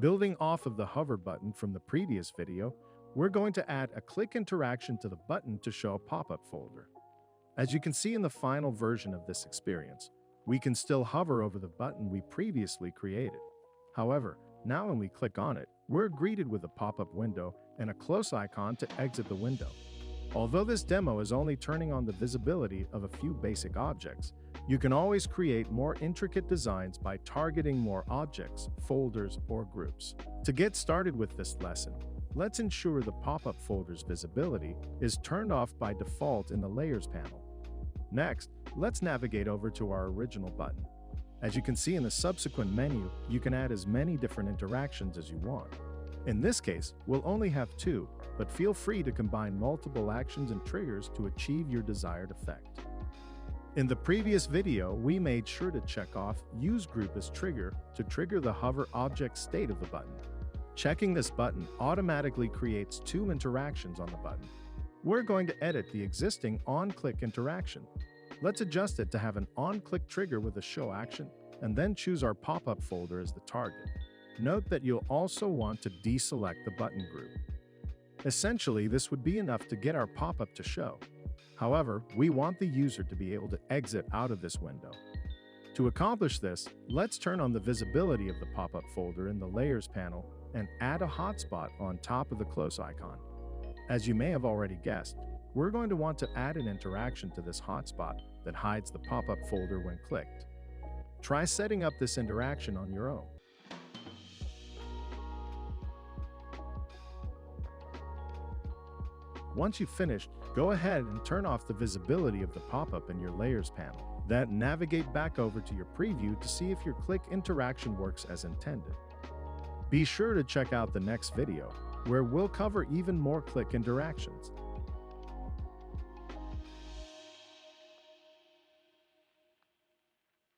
Building off of the hover button from the previous video, we're going to add a click interaction to the button to show a pop-up folder. As you can see in the final version of this experience, we can still hover over the button we previously created. However, now when we click on it, we're greeted with a pop-up window and a close icon to exit the window. Although this demo is only turning on the visibility of a few basic objects, you can always create more intricate designs by targeting more objects, folders, or groups. To get started with this lesson, let's ensure the pop-up folder's visibility is turned off by default in the Layers panel. Next, let's navigate over to our original button. As you can see in the subsequent menu, you can add as many different interactions as you want. In this case, we'll only have two, but feel free to combine multiple actions and triggers to achieve your desired effect. In the previous video, we made sure to check off Use Group as Trigger to trigger the hover object state of the button. Checking this button automatically creates two interactions on the button. We're going to edit the existing on-click interaction. Let's adjust it to have an on-click trigger with a show action, and then choose our pop-up folder as the target. Note that you'll also want to deselect the button group. Essentially, this would be enough to get our pop-up to show. However, we want the user to be able to exit out of this window. To accomplish this, let's turn on the visibility of the pop-up folder in the Layers panel and add a hotspot on top of the close icon. As you may have already guessed, we're going to want to add an interaction to this hotspot that hides the pop-up folder when clicked. Try setting up this interaction on your own. Once you've finished, go ahead and turn off the visibility of the pop-up in your Layers panel. Then navigate back over to your preview to see if your click interaction works as intended. Be sure to check out the next video, where we'll cover even more click interactions.